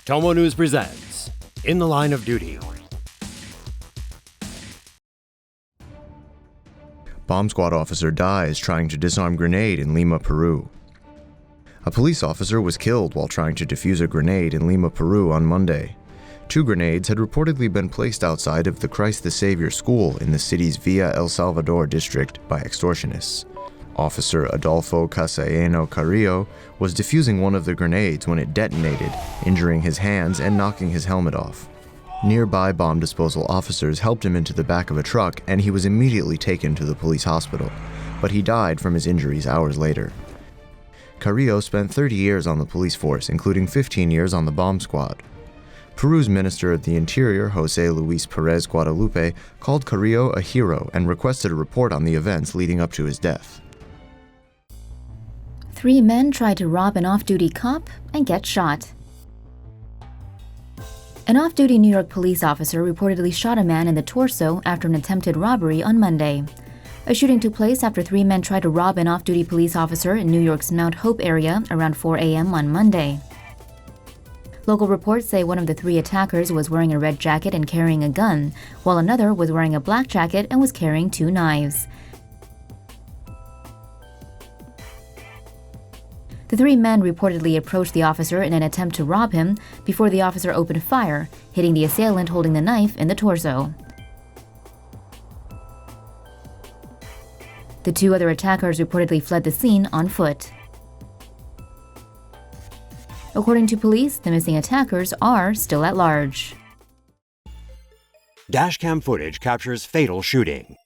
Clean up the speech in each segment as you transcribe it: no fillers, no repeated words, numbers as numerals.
TomoNews presents In the Line of Duty. Bomb squad officer dies trying to disarm grenade in Lima, Peru. A police officer was killed while trying to defuse a grenade in Lima, Peru on Monday. 2 grenades had reportedly been placed outside of the Christ the Savior school in the city's Villa El Salvador district by extortionists. Officer Adolfo Castellano Carrillo was defusing one of the grenades when it detonated, injuring his hands and knocking his helmet off. Nearby bomb disposal officers helped him into the back of a truck and he was immediately taken to the police hospital, but he died from his injuries hours later. Carrillo spent 30 years on the police force, including 15 years on the bomb squad. Peru's Minister of the Interior, José Luis Pérez Guadalupe, called Carrillo a hero and requested a report on the events leading up to his death. 3 men tried to rob an off-duty cop and get shot. An off-duty New York police officer reportedly shot a man in the torso after an attempted robbery on Monday. A shooting took place after 3 men tried to rob an off-duty police officer in New York's Mount Hope area around 4 a.m. on Monday. Local reports say one of the 3 attackers was wearing a red jacket and carrying a gun, while another was wearing a black jacket and was carrying 2 knives. The 3 men reportedly approached the officer in an attempt to rob him before the officer opened fire, hitting the assailant holding the knife in the torso. The 2 other attackers reportedly fled the scene on foot. According to police, the missing attackers are still at large. Dashcam footage captures fatal shooting.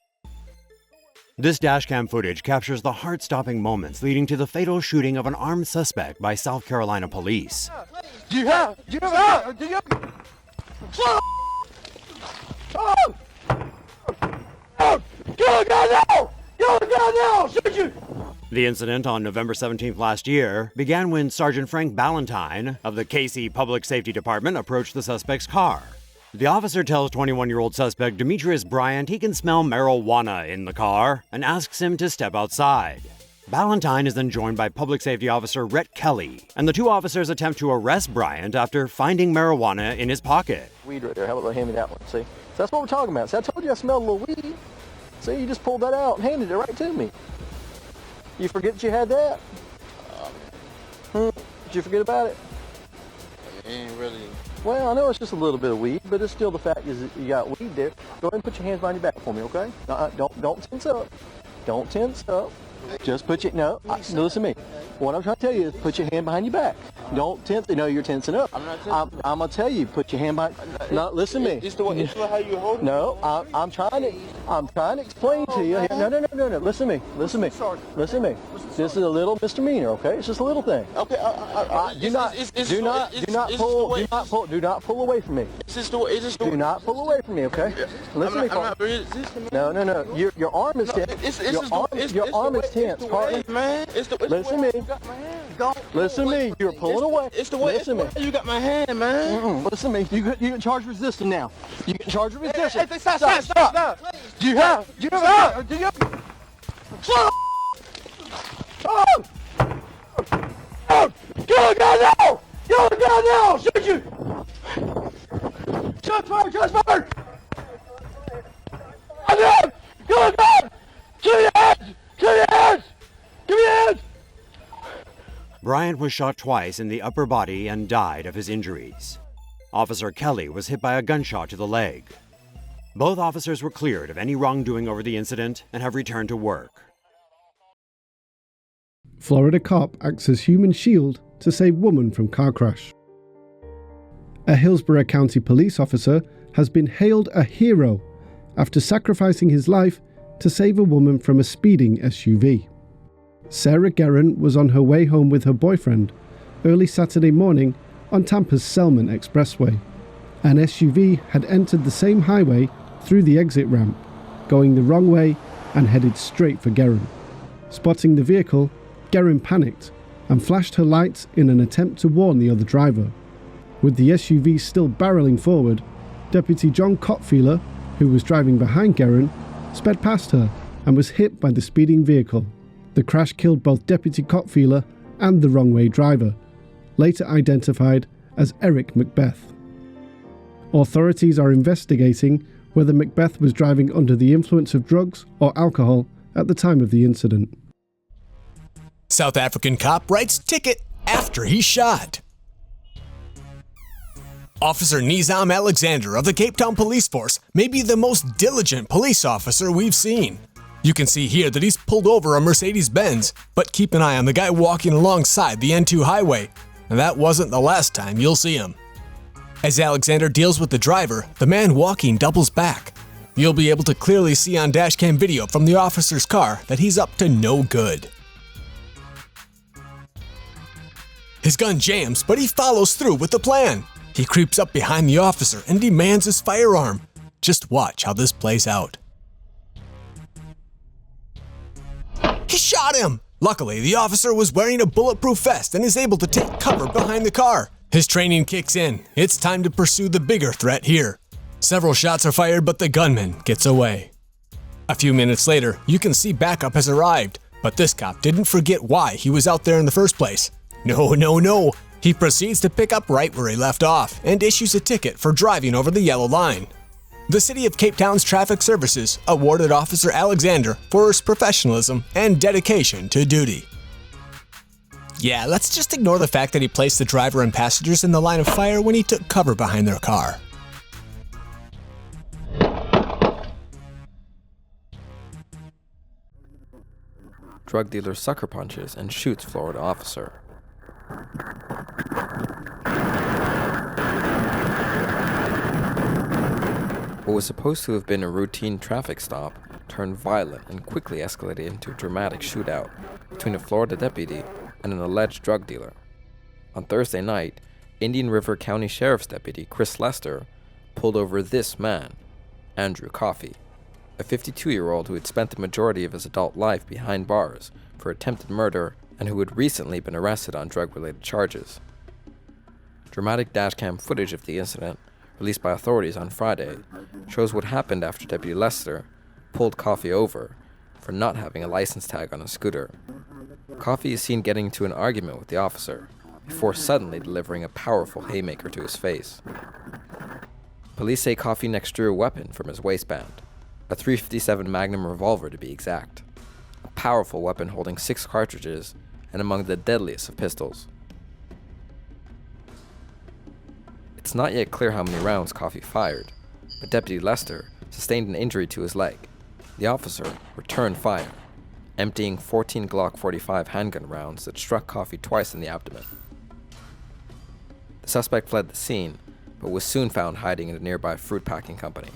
This dashcam footage captures the heart-stopping moments leading to the fatal shooting of an armed suspect by South Carolina police. The incident on November 17th last year began when Sergeant Frank Ballantyne of the Cayce Public Safety Department approached the suspect's car. The officer tells 21-year-old suspect Demetrius Bryant he can smell marijuana in the car and asks him to step outside. Ballantyne is then joined by Public Safety Officer Rhett Kelly, and the 2 officers attempt to arrest Bryant after finding marijuana in his pocket. Weed right there. How about hand me that one? See? So that's what we're talking about. See, I told you I smelled a little weed. See, you just pulled that out and handed it right to me. You forget that you had that? Did you forget about it? It ain't really. Well, I know it's just a little bit of weed, but it's still the fact is that you got weed there. Go ahead and put your hands behind your back for me, okay? Don't tense up. Don't tense up. Just put your, listen to me. What I'm trying to tell you is put your hand behind your back. Don't tense, no, you're tensing up. I'm not tensing. I'm going to tell you, put your hand behind, no, listen to me. It's the way how you hold it? No, I'm trying to explain to you. No, listen to me. Listen to me. This is a little misdemeanor, okay? It's just a little thing. Okay, do not pull away from me. Do not pull away from me, okay? Listen to me. No. Your arm is tense. Your arm is tense, partner. Man, listen to me. Listen to me. You're pulling away. It's the way. Listen to me. You got my hand, man. Listen to me. You can charge resisting now. You can charge resisting. Hey, stop. Do you have? Go now! Shoot you! Shots fired! I'm down! Go! Give me your hands! Bryant was shot twice in the upper body and died of his injuries. Officer Kelly was hit by a gunshot to the leg. Both officers were cleared of any wrongdoing over the incident and have returned to work. Florida cop acts as human shield to save woman from car crash. A Hillsborough County police officer has been hailed a hero after sacrificing his life to save a woman from a speeding SUV. Sarah Guerin was on her way home with her boyfriend early Saturday morning on Tampa's Selman Expressway. An SUV had entered the same highway through the exit ramp, going the wrong way and headed straight for Guerin. Spotting the vehicle, Guerin panicked and flashed her lights in an attempt to warn the other driver. With the SUV still barreling forward, Deputy John Cotfiler, who was driving behind Guerin, sped past her and was hit by the speeding vehicle. The crash killed both Deputy Cotfiler and the wrong-way driver, later identified as Eric Macbeth. Authorities are investigating whether Macbeth was driving under the influence of drugs or alcohol at the time of the incident. South African cop writes ticket after he's shot. Officer Nizam Alexander of the Cape Town Police Force may be the most diligent police officer we've seen. You can see here that he's pulled over a Mercedes Benz, but keep an eye on the guy walking alongside the N2 highway. And that wasn't the last time you'll see him. As Alexander deals with the driver, the man walking doubles back. You'll be able to clearly see on dashcam video from the officer's car that he's up to no good. His gun jams, but he follows through with the plan. He creeps up behind the officer and demands his firearm. Just watch how this plays out. He shot him! Luckily, the officer was wearing a bulletproof vest and is able to take cover behind the car. His training kicks in. It's time to pursue the bigger threat here. Several shots are fired, but the gunman gets away. A few minutes later, you can see backup has arrived, but this cop didn't forget why he was out there in the first place. No. He proceeds to pick up right where he left off and issues a ticket for driving over the yellow line. The City of Cape Town's Traffic Services awarded Officer Alexander for his professionalism and dedication to duty. Yeah, let's just ignore the fact that he placed the driver and passengers in the line of fire when he took cover behind their car. Drug dealer sucker punches and shoots Florida officer. What was supposed to have been a routine traffic stop turned violent and quickly escalated into a dramatic shootout between a Florida deputy and an alleged drug dealer. On Thursday night, Indian River County Sheriff's Deputy Chris Lester pulled over this man, Andrew Coffey, a 52-year-old who had spent the majority of his adult life behind bars for attempted murder and who had recently been arrested on drug-related charges. Dramatic dashcam footage of the incident, released by authorities on Friday, shows what happened after Deputy Lester pulled Coffey over for not having a license tag on his scooter. Coffey is seen getting into an argument with the officer, before suddenly delivering a powerful haymaker to his face. Police say Coffey next drew a weapon from his waistband, a .357 Magnum revolver to be exact, a powerful weapon holding 6 cartridges and among the deadliest of pistols. It's not yet clear how many rounds Coffey fired, but Deputy Lester sustained an injury to his leg. The officer returned fire, emptying 14 Glock 45 handgun rounds that struck Coffey twice in the abdomen. The suspect fled the scene, but was soon found hiding in a nearby fruit packing company.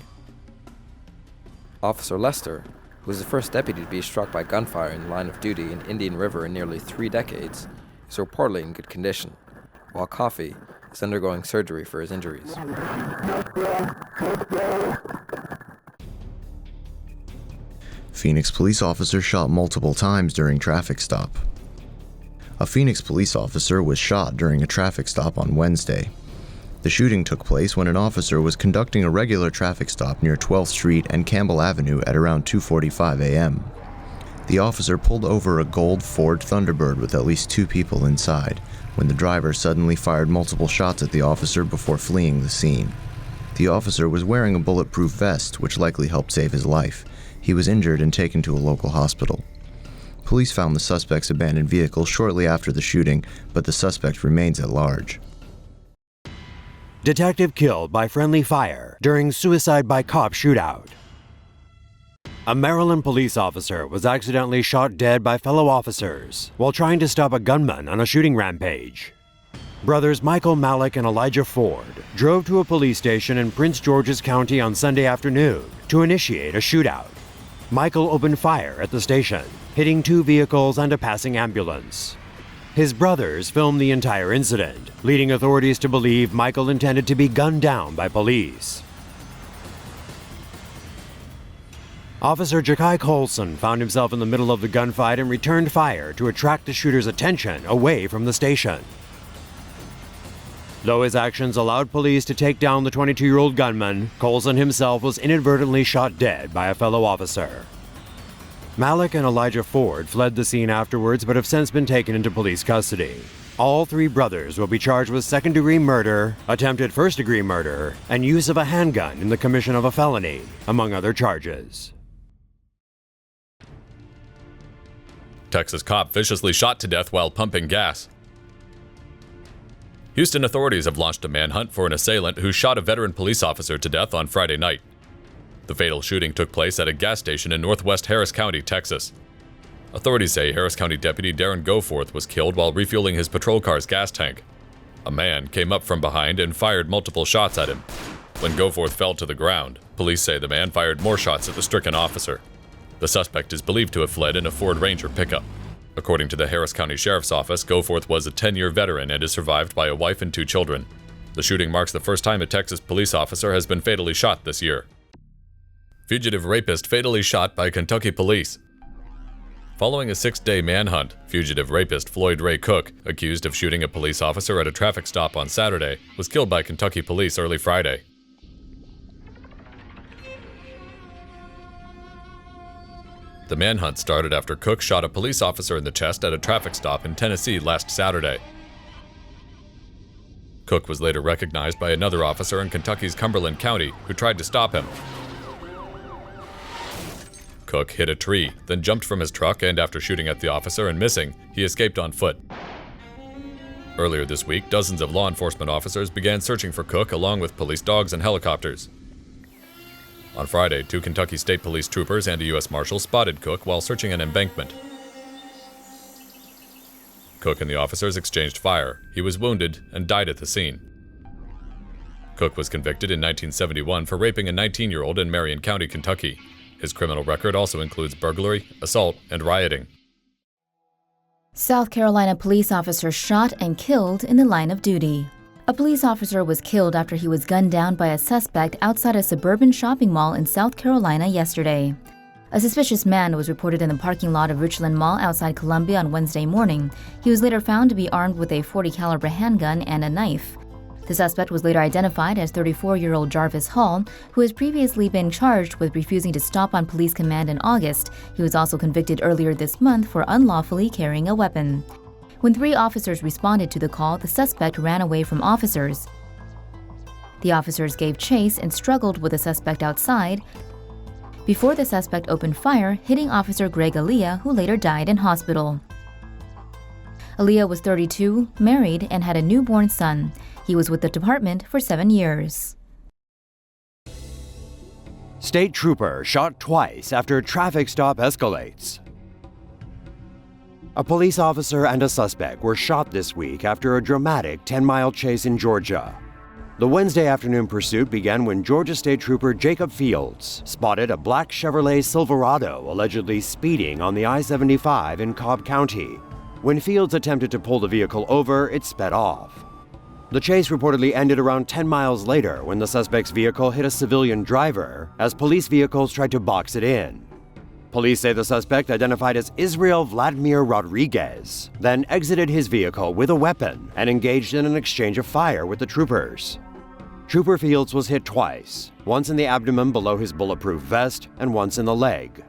Officer Lester, who was the first deputy to be struck by gunfire in the line of duty in Indian River in nearly 3 decades, is reportedly in good condition, while Coffey is undergoing surgery for his injuries. Phoenix police officer shot multiple times during traffic stop. A Phoenix police officer was shot during a traffic stop on Wednesday. The shooting took place when an officer was conducting a regular traffic stop near 12th Street and Campbell Avenue at around 2:45 a.m. The officer pulled over a gold Ford Thunderbird with at least 2 people inside, when the driver suddenly fired multiple shots at the officer before fleeing the scene. The officer was wearing a bulletproof vest, which likely helped save his life. He was injured and taken to a local hospital. Police found the suspect's abandoned vehicle shortly after the shooting, but the suspect remains at large. Detective killed by friendly fire during suicide by cop shootout. A Maryland police officer was accidentally shot dead by fellow officers while trying to stop a gunman on a shooting rampage. Brothers Michael Malik and Elijah Ford drove to a police station in Prince George's County on Sunday afternoon to initiate a shootout. Michael opened fire at the station, hitting 2 vehicles and a passing ambulance. His brothers filmed the entire incident, leading authorities to believe Michael intended to be gunned down by police. Officer Ja'Kai Colson found himself in the middle of the gunfight and returned fire to attract the shooter's attention away from the station. Though his actions allowed police to take down the 22-year-old gunman, Colson himself was inadvertently shot dead by a fellow officer. Malik and Elijah Ford fled the scene afterwards but have since been taken into police custody. All three brothers will be charged with second-degree murder, attempted first-degree murder, and use of a handgun in the commission of a felony, among other charges. Texas cop viciously shot to death while pumping gas. Houston authorities have launched a manhunt for an assailant who shot a veteran police officer to death on Friday night. The fatal shooting took place at a gas station in northwest Harris County, Texas. Authorities say Harris County Deputy Darren Goforth was killed while refueling his patrol car's gas tank. A man came up from behind and fired multiple shots at him. When Goforth fell to the ground, police say the man fired more shots at the stricken officer. The suspect is believed to have fled in a Ford Ranger pickup. According to the Harris County Sheriff's Office, Goforth was a 10-year veteran and is survived by a wife and 2 children. The shooting marks the first time a Texas police officer has been fatally shot this year. Fugitive rapist fatally shot by Kentucky police. Following a 6-day manhunt, fugitive rapist Floyd Ray Cook, accused of shooting a police officer at a traffic stop on Saturday, was killed by Kentucky police early Friday. The manhunt started after Cook shot a police officer in the chest at a traffic stop in Tennessee last Saturday. Cook was later recognized by another officer in Kentucky's Cumberland County who tried to stop him. Cook hit a tree, then jumped from his truck, and after shooting at the officer and missing, he escaped on foot. Earlier this week, dozens of law enforcement officers began searching for Cook along with police dogs and helicopters. On Friday, 2 Kentucky State Police troopers and a U.S. Marshal spotted Cook while searching an embankment. Cook and the officers exchanged fire. He was wounded and died at the scene. Cook was convicted in 1971 for raping a 19-year-old in Marion County, Kentucky. His criminal record also includes burglary, assault, and rioting. South Carolina police officer shot and killed in the line of duty. A police officer was killed after he was gunned down by a suspect outside a suburban shopping mall in South Carolina yesterday. A suspicious man was reported in the parking lot of Richland Mall outside Columbia on Wednesday morning. He was later found to be armed with a .40 caliber handgun and a knife. The suspect was later identified as 34-year-old Jarvis Hall, who has previously been charged with refusing to stop on police command in August. He was also convicted earlier this month for unlawfully carrying a weapon. When 3 officers responded to the call, the suspect ran away from officers. The officers gave chase and struggled with the suspect outside before the suspect opened fire, hitting Officer Greg Aaliyah, who later died in hospital. Aaliyah was 32, married, and had a newborn son. He was with the department for 7 years. State trooper shot twice after traffic stop escalates. A police officer and a suspect were shot this week after a dramatic 10-mile chase in Georgia. The Wednesday afternoon pursuit began when Georgia State Trooper Jacob Fields spotted a black Chevrolet Silverado allegedly speeding on the I-75 in Cobb County. When Fields attempted to pull the vehicle over, it sped off. The chase reportedly ended around 10 miles later when the suspect's vehicle hit a civilian driver as police vehicles tried to box it in. Police say the suspect, identified as Israel Vladimir Rodriguez, then exited his vehicle with a weapon and engaged in an exchange of fire with the troopers. Trooper Fields was hit twice, once in the abdomen below his bulletproof vest and once in the leg.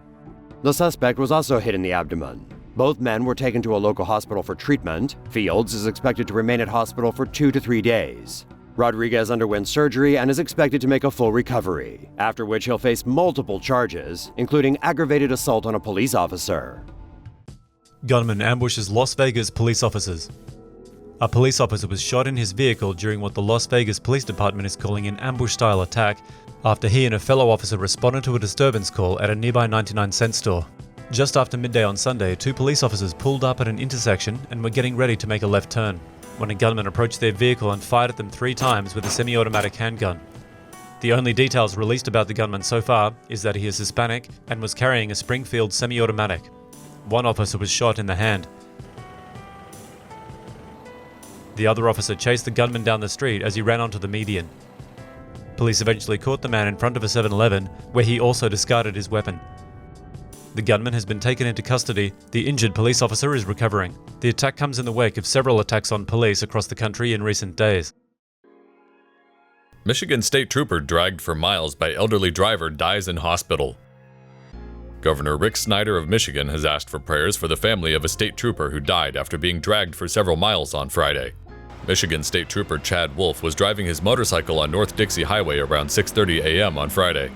The suspect was also hit in the abdomen. Both men were taken to a local hospital for treatment. Fields is expected to remain at hospital for 2 to 3 days. Rodriguez underwent surgery and is expected to make a full recovery, after which he'll face multiple charges, including aggravated assault on a police officer. Gunman ambushes Las Vegas police officers. A police officer was shot in his vehicle during what the Las Vegas Police Department is calling an ambush-style attack after he and a fellow officer responded to a disturbance call at a nearby 99-cent store. Just after midday on Sunday, 2 police officers pulled up at an intersection and were getting ready to make a left turn when a gunman approached their vehicle and fired at them 3 times with a semi-automatic handgun. The only details released about the gunman so far is that he is Hispanic and was carrying a Springfield semi-automatic. 1 officer was shot in the hand. The other officer chased the gunman down the street as he ran onto the median. Police eventually caught the man in front of a 7-Eleven, where he also discarded his weapon. The gunman has been taken into custody. The injured police officer is recovering. The attack comes in the wake of several attacks on police across the country in recent days. Michigan State Trooper dragged for miles by elderly driver dies in hospital. Governor Rick Snyder of Michigan has asked for prayers for the family of a state trooper who died after being dragged for several miles on Friday. Michigan State Trooper Chad Wolf was driving his motorcycle on North Dixie Highway around 6:30 a.m. on Friday.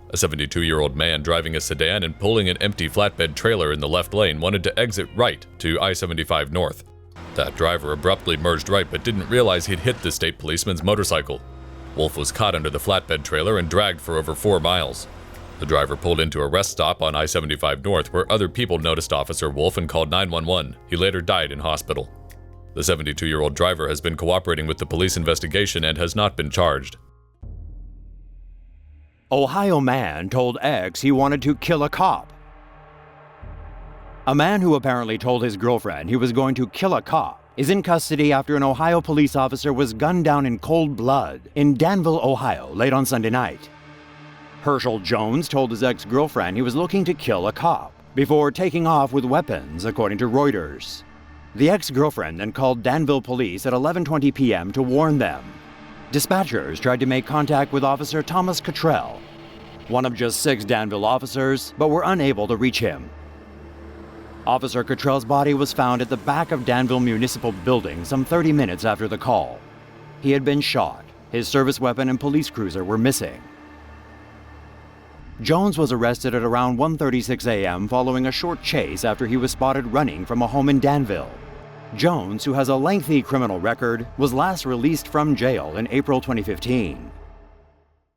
A 72-year-old man driving a sedan and pulling an empty flatbed trailer in the left lane wanted to exit right to I-75 North. That driver abruptly merged right but didn't realize he'd hit the state policeman's motorcycle. Wolf was caught under the flatbed trailer and dragged for over 4 miles. The driver pulled into a rest stop on I-75 North where other people noticed Officer Wolf and called 911. He later died in hospital. The 72-year-old driver has been cooperating with the police investigation and has not been charged. Ohio man told ex he wanted to kill a cop. A man who apparently told his girlfriend he was going to kill a cop is in custody after an Ohio police officer was gunned down in cold blood in Danville, Ohio, late on Sunday night. Herschel Jones told his ex-girlfriend he was looking to kill a cop before taking off with weapons, according to Reuters. The ex-girlfriend then called Danville police at 11:20 p.m. to warn them. Dispatchers tried to make contact with Officer Thomas Cottrell, one of just 6 Danville officers, but were unable to reach him. Officer Cottrell's body was found at the back of Danville Municipal Building some 30 minutes after the call. He had been shot. His service weapon and police cruiser were missing. Jones was arrested at around 1:36 a.m. following a short chase after he was spotted running from a home in Danville. Jones, who has a lengthy criminal record, was last released from jail in April 2015.